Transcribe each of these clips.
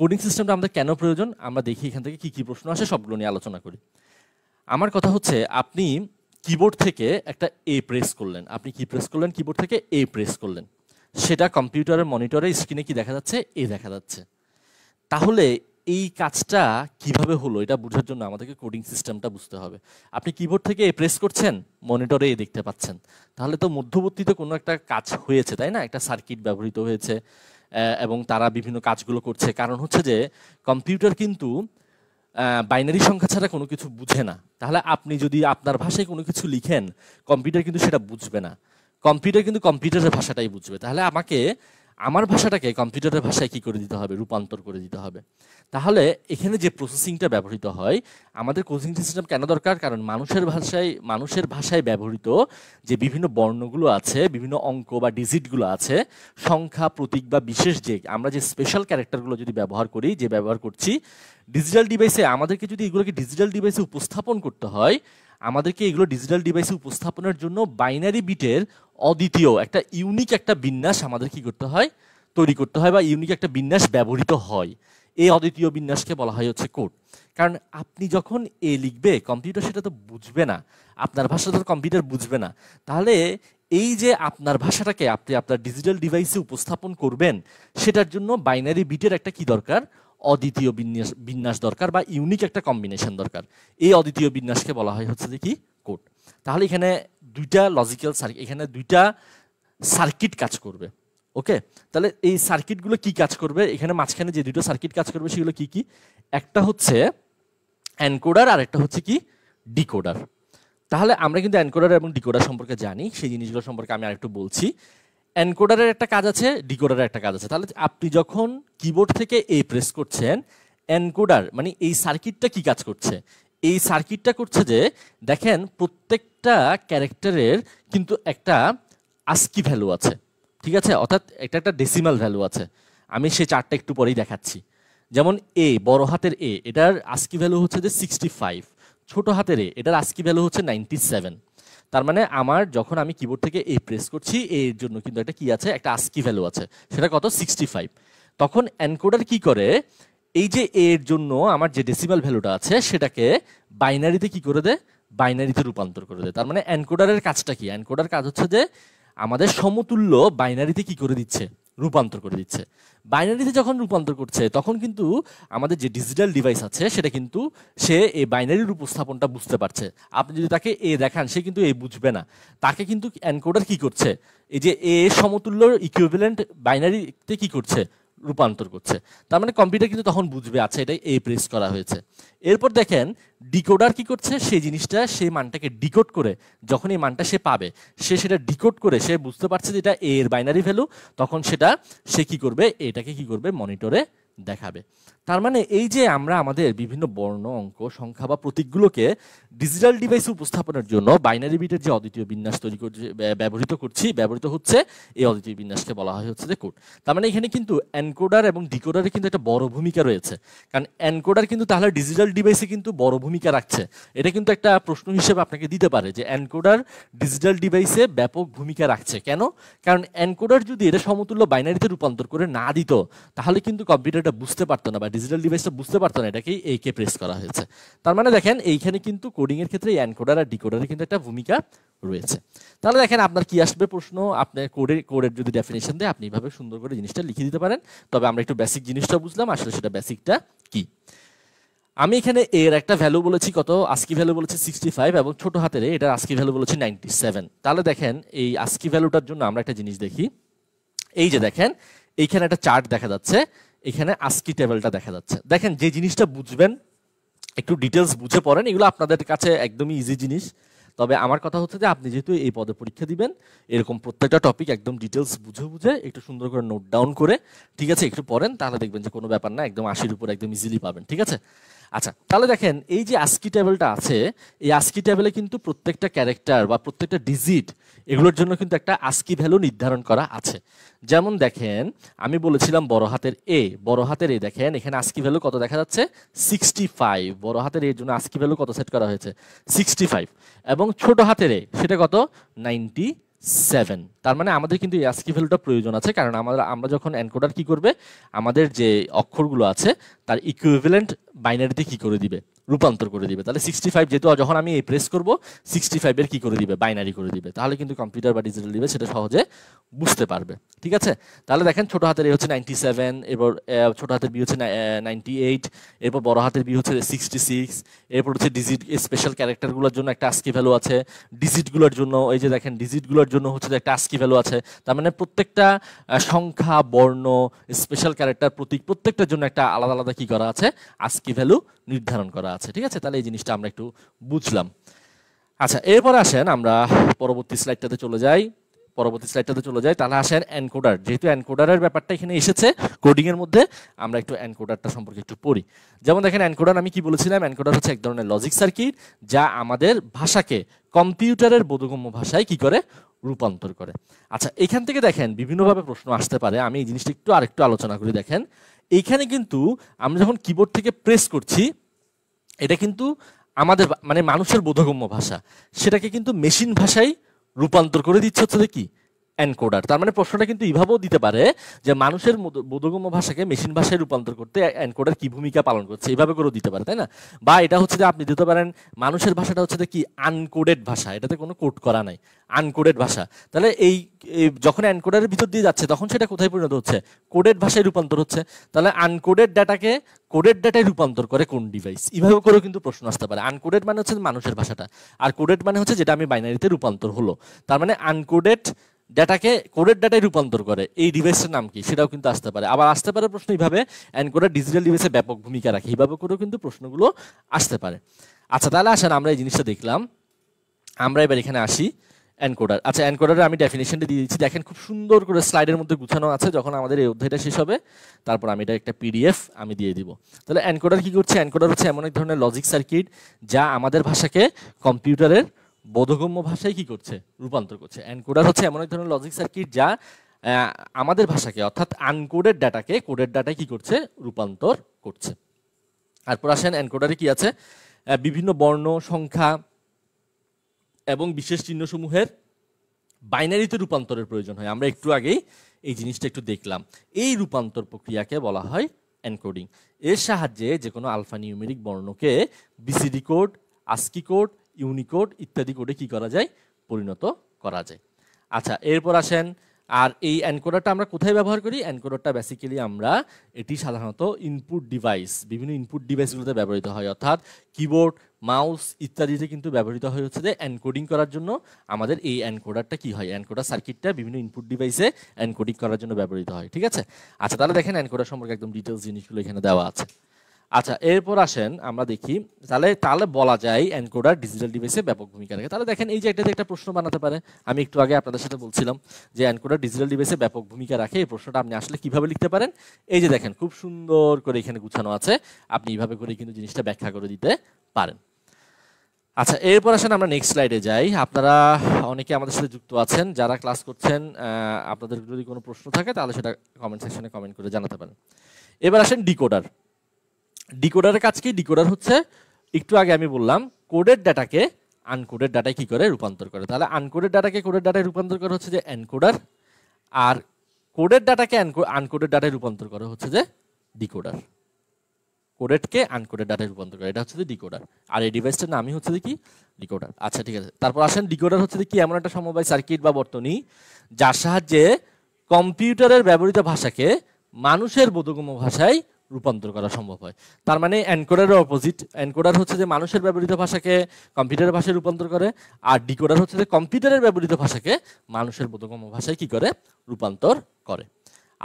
Coding সিস্টেমটা আমাদের কেন প্রয়োজন আমরা দেখি এখান থেকে কি প্রশ্ন আসে সবগুলো নিয়ে আলোচনা করি। আমার কথা হচ্ছে আপনি কিবোর্ড থেকে একটা এ প্রেস করলেন, আপনি কি প্রেস করলেন, কিবোর্ড থেকে এ প্রেস করলেন, সেটা কম্পিউটারের মনিটরে স্ক্রিনে কি দেখা যাচ্ছে, এ দেখা যাচ্ছে। তাহলে এই কাজটা কিভাবে হলো এটা বোঝার জন্য আমাদেরকে কোডিং সিস্টেমটা বুঝতে হবে। আপনি কিবোর্ড থেকে এ প্রেস করছেন, মনিটরে এ দেখতে পাচ্ছেন, তাহলে তো মধ্যবর্তীতে কোনো একটা কাজ হয়েছে, তাই না? একটা সার্কিট ব্যবহৃত হয়েছে এবং তারা বিভিন্ন কাজগুলো করছে। কারণ হচ্ছে যে কম্পিউটার কিন্তু বাইনারি সংখ্যা ছাড়া কোনো কিছু বুঝে না। তাহলে আপনি যদি আপনার ভাষায় কোনো কিছু লিখেন, কম্পিউটার কিন্তু সেটা বুঝবে না। কম্পিউটার কিন্তু কম্পিউটারের ভাষাটাই বুঝবে। তাহলে আমাকে আমার ভাষাটাকে কম্পিউটারের ভাষায় কি করে দিতে হবে, রূপান্তর করে দিতে হবে। তাহলে এখানে যে প্রসেসিংটা ব্যবহৃত হয়, আমাদের কোডিং সিস্টেম কেন দরকার? কারণ মানুষের ভাষায় ব্যবহৃত যে বিভিন্ন বর্ণগুলো আছে, বিভিন্ন অঙ্ক বা ডিজিটগুলো আছে, সংখ্যা, প্রতীক বা বিশেষ যে আমরা যে স্পেশাল ক্যারেক্টারগুলো যদি ব্যবহার করি, যে ব্যবহার করছি ডিজিটাল ডিভাইসে, আমাদেরকে যদি এগুলোকে ডিজিটাল ডিভাইসে উপস্থাপন করতে হয়, আমাদেরকে এগুলো ডিজিটাল ডিভাইসে উপস্থাপনের জন্য বাইনারি বিটের অদ্বিতীয় একটা ইউনিক একটা বিন্যাস আমাদের কি করতে হয়, তৈরি করতে হয়, বা ইউনিক একটা বিন্যাস ব্যবহৃত হয়। এই অদ্বিতীয় বিন্যাসকে বলা হয় হচ্ছে কোড। কারণ আপনি যখন এ লিখবে, কম্পিউটার সেটা তো বুঝবে না, আপনার ভাষা তো কম্পিউটার বুঝবে না। তাহলে এই যে আপনার ভাষাটাকে আপনি আপনার ডিজিটাল ডিভাইসে উপস্থাপন করবেন, সেটার জন্য বাইনারি বিটের একটা কি দরকার, অদ্বিতীয় বিন্যাস দরকার, বা ইউনিক একটা কম্বিনেশন দরকার। এই অদ্বিতীয় বিন্যাসকে বলা হয় হচ্ছে যে কি, কোড। তাহলে এখানে দুইটা লজিক্যাল সার্কিট, এখানে দুইটা সার্কিট কাজ করবে। ওকে, তাহলে এই সার্কিটগুলো কি কাজ করবে, এখানে মাঝখানে যে দুটো সার্কিট কাজ করবে সেগুলো কি কি? একটা হচ্ছে এনকোডার আর একটা হচ্ছে কি, ডিকোডার। তাহলে আমরা কিন্তু এনকোডার এবং ডিকোডার সম্পর্কে জানি, সেই জিনিসগুলো সম্পর্কে আমি আরেকটু বলছি। এনকোডারের একটা কাজ আছে, ডিকোডারের একটা কাজ আছে। তাহলে আপনি যখন কিবোর্ড থেকে এ প্রেস করছেন, এনকোডার মানে এই সার্কিটটা কি কাজ করছে? এই সার্কিটটা করছে যে দেখেন প্রত্যেকটা ক্যারেক্টারের কিন্তু একটা আস্কি ভ্যালু আছে, ঠিক আছে? অর্থাৎ এটা একটা ডেসিমাল ভ্যালু আছে। আমি সেই চার্টটা একটু পরেই দেখাচ্ছি। যেমন এ, বড় হাতের এ, এটার আস্কি ভ্যালু হচ্ছে যে 65, ছোট হাতের এ, এটার আস্কি ভ্যালু হচ্ছে 97। তার মানে আমার যখন আমি কিবোর্ড থেকে এ প্রেস করছি, এর জন্য কিন্তু একটা কি আছে, একটা আস্কি ভ্যালু আছে, সেটা কত, 65। তখন এনকোডার কি করে, এই যে এর জন্য আমার যে ডেসিমাল ভ্যালুটা আছে সেটাকে বাইনারিতে কি করে দেয়, বাইনারিতে রূপান্তর করে দেয়। তার মানে এনকোডারের কাজটা কি? এনকোডার কাজ হচ্ছে যে আমাদের সমতুল্য বাইনারিতে কি করে দিচ্ছে, রূপান্তর করে দিচ্ছে। বাইনারিতে যখন রূপান্তর করছে তখন কিন্তু আমাদের যে ডিজিটাল ডিভাইস আছে সেটা কিন্তু সে এই বাইনারির উপস্থাপনটা বুঝতে পারছে। আপনি যদি তাকে এ দেখান, সে কিন্তু এ বুঝবে না। তাকে কিন্তু এনকোডার কি করছে, এই যে এ সমতুল্য ইকুইভ্যালেন্ট বাইনারিতে কি করছে, রূপান্তর করছে। তার মানে কম্পিউটার কিন্তু তখন বুঝবে আচ্ছা এটাই এ প্রেস করা হয়েছে। এরপর দেখেন ডিকোডার কি করছে, সেই জিনিসটা, সেই মানটাকে ডিকোড করে, যখন এই মানটা সে পাবে, সে সেটা ডিকোড করে সে বুঝতে পারছে যে এটা এর বাইনারি ভ্যালু, তখন সেটা সে কি করবে, এটাকে কি করবে, মনিটরে দেখাবে। তার মানে এই যে আমরা আমাদের বিভিন্ন বর্ণ, অঙ্ক, সংখ্যা বা প্রতীকগুলোকে ডিজিটাল ডিভাইসে উপস্থাপনের জন্য বাইনারি বিটের যে অদ্বিতীয় বিন্যাস তৈরি করছে, ব্যবহৃত হচ্ছে, এই অদ্বিতীয় বিন্যাসকে বলা হয় হচ্ছে যে কোড। তার মানে এখানে কিন্তু এনকোডার এবং ডিকোডারের কিন্তু একটা বড় ভূমিকা রয়েছে। কারণ এনকোডার কিন্তু তাহলে ডিজিটাল ডিভাইসে কিন্তু বড় ভূমিকা রাখছে। এটা কিন্তু একটা প্রশ্ন হিসেবে আপনাকে দিতে পারে যে এনকোডার ডিজিটাল ডিভাইসে ব্যাপক ভূমিকা রাখছে কেন? কারণ এনকোডার যদি এটা সমতুল্য বাইনারিতে রূপান্তর করে না দিত, তাহলে কিন্তু কম্পিউটারটা বুঝতে পারতো না, বা ডিজিটাল ডিভাইসটা বুঝতে পারতো না এটাকেই একে প্রেস করা হয়েছে। তার মানে দেখেন এইখানে কিন্তু কোডিং এর ক্ষেত্রে এনকোডার আর ডিকোডারের কিন্তু একটা ভূমিকা রয়েছে। তাহলে দেখেন আপনার কি আসবে প্রশ্ন, আপনার কোডের যদি ডেফিনেশন দেয় আপনি এইভাবে সুন্দর করে জিনিসটা লিখে দিতে পারেন। তবে আমরা একটু বেসিক জিনিসটা বুঝলাম, আসলে সেটা বেসিকটা কি। আমি এখানে এর একটা ভ্যালু বলেছি কত, আস্কি ভ্যালু বলেছি 65, এবং ছোট হাতের এটার আস্কি ভ্যালু বলেছি 97। তাহলে দেখেন এই আস্কি ভ্যালুটার জন্য আমরা একটা জিনিস দেখি। এই যে দেখেন এইখানে একটা চার্ট দেখা যাচ্ছে, এখানে আস্কি টেবিলটা দেখা যাচ্ছে। দেখেন যে জিনিসটা বুঝবেন, একটু ডিটেলস বুঝে পড়েন, এগুলো আপনাদের কাছে একদমই ইজি জিনিস। তবে আমার কথা হচ্ছে যে আপনি যেহেতু এই পদে পরীক্ষা দিবেন, এরকম প্রত্যেকটা টপিক একদম ডিটেলস বুঝে বুঝে একটু সুন্দর করে নোট ডাউন করে, ঠিক আছে, একটু পড়েন, তাহলে দেখবেন যে কোনো ব্যাপার না, একদম 80-র উপর একদম ইজিলি পাবেন, ঠিক আছে? আচ্ছা, তাহলে দেখেন এই যে আস্কি টেবিলটা আছে, এই আস্কি টেবিলে কিন্তু প্রত্যেকটা ক্যারেক্টার বা প্রত্যেকটা ডিজিট, এগুলোর জন্য কিন্তু একটা আস্কি ভ্যালু নির্ধারণ করা আছে। যেমন দেখেন আমি বলেছিলাম বড় হাতের এ, দেখেন এখানে আস্কি ভ্যালু কত দেখা যাচ্ছে, 65। বড় হাতের এর জন্য আস্কি ভ্যালু কত সেট করা হয়েছে, 65। এবং ছোট হাতের এ সেটা কত, 97। 7। তার মানে আমাদের কিন্তু এই ASCII ভ্যালুটা প্রয়োজন আছে, কারণ আমরা যখন এনকোডার কি করবে, আমাদের যে অক্ষরগুলো আছে তার ইকুইভ্যালেন্ট বাইনারিতে কি করে দিবে, রূপান্তর করে দিবে। তাহলে 65 যেহেতু যখন আমি এই প্রেস করব 65 এর কি করে দিবে, বাইনারি করে দিবে। তাহলে কিন্তু কম্পিউটার বা ডিজিটাল ডিভাইস সেটা সহজে বুঝতে পারবে। ঠিক আছে, তাহলে দেখেন ছোট হাতের এ হচ্ছে 97, এরপর ছোট হাতের বি হচ্ছে 98, এরপর বড় হাতের বি হচ্ছে 66, এরপর হচ্ছে ডিজিট স্পেশাল ক্যারেক্টারগুলোর জন্য একটা ASCII ভ্যালু আছে, ডিজিটগুলোর জন্য এই যে দেখেন ডিজিটগুলোর জন্য হচ্ছে একটা ASCII ভ্যালু আছে। তার মানে প্রত্যেকটা সংখ্যা, বর্ণ, স্পেশাল ক্যারেক্টার, প্রতীক প্রত্যেকটার জন্য একটা আলাদা আলাদা কি করা আছে, ASCII ভ্যালু নির্ধারণ করা আছে। ঠিক আছে, তাহলে এই জিনিসটা আমরা একটু বুঝলাম। আচ্ছা, এরপর আসেন আমরা পরবর্তী স্লাইডটাতে চলে যাই। তাহলে আসেন এনকোডার। যেহেতু এনকোডারের ব্যাপারটা এখানে এসেছে কোডিং এর মধ্যে, আমরা একটু এনকোডারটা সম্পর্কে একটু পড়ি। যেমন দেখেন এনকোডার আমি কি বলেছিলাম, এনকোডার হচ্ছে এক ধরনের লজিক সার্কিট যা আমাদের ভাষাকে কম্পিউটারের বোধগম্য ভাষায় কি করে, রূপান্তর করে। আচ্ছা, এখান থেকে দেখেন বিভিন্নভাবে প্রশ্ন আসতে পারে, আমি এই জিনিসটা একটু আরেকটু আলোচনা করি। দেখেন এইখানে কিন্তু আমরা যখন কিবোর্ড থেকে প্রেস করছি, এটা কিন্তু আমাদের মানে মানুষের বোধগম্য ভাষা, সেটাকে কিন্তু মেশিন ভাষায় রূপান্তর করে দিচ্ছে হচ্ছে কি, এনকোডার। তার মানে প্রশ্নটা কিন্তু এইভাবেও দিতে পারে যে মানুষের বোধগম্য ভাষাকে মেশিন ভাষায় রূপান্তর করতে এনকোডার কি ভূমিকা পালন করছে, এইভাবে করেও দিতে পারে, তাই না? বা এটা হচ্ছে যে আপনি দিতে পারেন মানুষের ভাষাটা হচ্ছে কি আনকোডেড ভাষা, এটাতে কোনো কোড করা নাই, আনকোডেড ভাষা। তাহলে এই যখন এনকোডারের ভিতর দিয়ে যাচ্ছে তখন সেটা কোথায় পরিণত হচ্ছে, কোডেড ভাষায় রূপান্তর হচ্ছে। তাহলে আনকোডেড ডাটাকে কোডেড ডাটায় রূপান্তর করে কোন ডিভাইস, এইভাবে করেও কিন্তু প্রশ্ন আসতে পারে। আনকোডেড মানে হচ্ছে মানুষের ভাষাটা, আর কোডেড মানে হচ্ছে যেটা আমি বাইনারিতে রূপান্তর হলো। তার মানে আনকোডেড ডাটাকে কোডেড ডাটায় রূপান্তর করে এই ডিভাইসের নাম কি, সেটাও কিন্তু আসতে পারে। আবার আসতে পারে প্রশ্ন এইভাবে, এনকোডার ডিজিটাল ডিভাইসে ব্যাপক ভূমিকা রাখে, এইভাবে করেও কিন্তু প্রশ্নগুলো আসতে পারে। আচ্ছা, তাহলে আসেন আমরা এই জিনিসটা দেখলাম, আমরা এবার এখানে আসি এনকোডার। আচ্ছা, এনকোডারের আমি ডেফিনেশনটা দিয়ে দিচ্ছি, দেখেন খুব সুন্দর করে স্লাইডের মধ্যে গুছানো আছে। যখন আমাদের এই অধ্যায়টা শেষ হবে তারপর আমি এটা একটা পিডিএফ আমি দিয়ে দিব। তাহলে এনকোডার কি করছে, এনকোডার হচ্ছে এমন এক ধরনের লজিক সার্কিট যা আমাদের ভাষাকে কম্পিউটারের বোধগম্য ভাষায় কি করছে, রূপান্তর করছে। এনকোডার হচ্ছে এমন এক ধরনের লজিক সার্কিট যা আমাদের ভাষাকে অর্থাৎ আনকোডেড ডাটাকে কোডেড ডাটায় কি করছে, রূপান্তর করছে। তারপর আসেন এনকোডারে কি আছে, বিভিন্ন বর্ণ, সংখ্যা এবং বিশেষ চিহ্নসমূহের বাইনারিতে রূপান্তরের প্রয়োজন হয়। আমরা একটু আগেই এই জিনিসটা একটু দেখলাম। এই রূপান্তর প্রক্রিয়াকে বলা হয় এনকোডিং। এর সাহায্যে যে কোনো আলফা নিউমেরিক বর্ণকে BCD code, ASCII code, Unicode ইত্যাদি কোডে কি করা যায়, পরিণত করা যায়। আচ্ছা, এরপর আসেন, আর এই এনকোডারটা আমরা কোথায় ব্যবহার করি, এনকোডারটা বেসিক্যালি আমরা এটি সাধারণত ইনপুট ডিভাইস, বিভিন্ন ইনপুট ডিভাইসগুলোতে ব্যবহৃত হয়, অর্থাৎ কিবোর্ড, মাউস ইত্যাদিতে কিন্তু ব্যবহৃত হয় হচ্ছে যে এনকোডিং করার জন্য। আমাদের এই এনকোডারটা কি হয়, এনকোডার সার্কিটটা বিভিন্ন ইনপুট ডিভাইসে এনকোডিং করার জন্য ব্যবহৃত হয়। ঠিক আছে, আচ্ছা তাহলে দেখেন এনকোডার সম্পর্কে একদম ডিটেলস জিনিসগুলো এখানে দেওয়া আছে। আচ্ছা, এরপর আসেন আমরা দেখি, তাহলে বলা যায় এনকোডার ডিজিটাল ডিভাইসে ব্যাপক ভূমিকা রাখে। তাহলে দেখেন এই যে এটাতে একটা প্রশ্ন বানাতে পারে, আমি একটু আগে আপনাদের সাথে বলছিলাম যে এনকোডার ডিজিটাল ডিভাইসে ব্যাপক ভূমিকা রাখে। এই প্রশ্নটা আপনি আসলে কিভাবে লিখতে পারেন, এই যে দেখেন খুব সুন্দর করে এখানে গুছানো আছে, আপনি এইভাবে করে কিন্তু জিনিসটা ব্যাখ্যা করে দিতে পারেন। আচ্ছা, এরপর আসেন আমরা নেক্সট স্লাইডে যাই। আপনারা অনেকে আমাদের সাথে যুক্ত আছেন, যারা ক্লাস করছেন, আপনাদের যদি কোনো প্রশ্ন থাকে তাহলে সেটা কমেন্ট সেকশনে কমেন্ট করে জানাতে পারেন। এবার আসেন ডিকোডার। ডিকোডারের কাজ কি, ডিকোডার হচ্ছে একটু আগে আমি বললাম কোডেড ডাটাকে আনকোডেড ডাটায় কি করে, রূপান্তর করে। তাহলে আনকোডেড ডাটাকে কোডেড ডাটায় রূপান্তর করে হচ্ছে যে এনকোডার, আর কোডেড ডাটাকে আনকোডেড ডাটায় রূপান্তর করে হচ্ছে যে ডিকোডার। কোডেডকে আনকোডেড ডাটায় রূপান্তর করে, এটা হচ্ছে যে ডিকোডার, আর এই ডিভাইসটার নামই হচ্ছে যে কি, ডিকোডার। আচ্ছা ঠিক আছে, তারপর আসেন ডিকোডার হচ্ছে কি এমন একটা সমবায় সার্কিট বা বর্তনী যার সাহায্যে কম্পিউটারের ব্যবহৃত ভাষাকে মানুষের বোধগম্য ভাষায় রূপান্তর করা সম্ভব হয়। তার মানে এনকোডারের অপোজিট, এনকোডার হচ্ছে যে মানুষের ব্যবহৃত ভাষাকে কম্পিউটারের ভাষায় রূপান্তর করে, আর ডিকোডার হচ্ছে যে কম্পিউটারের ব্যবহৃত ভাষাকে মানুষের বোধগম্য ভাষায় কি করে, রূপান্তর করে।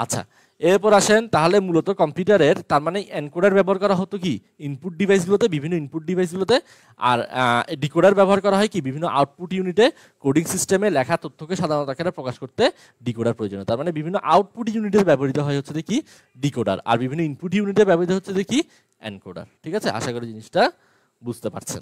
আচ্ছা, এরপর আসেন, তাহলে মূলত কম্পিউটারের তার মানে এনকোডার ব্যবহার করা হতো কি ইনপুট ডিভাইসগুলোতে, বিভিন্ন ইনপুট ডিভাইসগুলোতে, আর ডিকোডার ব্যবহার করা হয় কি বিভিন্ন আউটপুট ইউনিটে, কোডিং সিস্টেমে লেখা তথ্যকে সাধারণত আকারে প্রকাশ করতে ডিকোডার প্রয়োজন। তার মানে বিভিন্ন আউটপুট ইউনিটে ব্যবহৃত হয় হচ্ছে কি ডিকোডার, আর বিভিন্ন ইনপুট ইউনিটে ব্যবহৃত হচ্ছে কি এনকোডার। ঠিক আছে, আশা করি জিনিসটা বুঝতে পারছেন।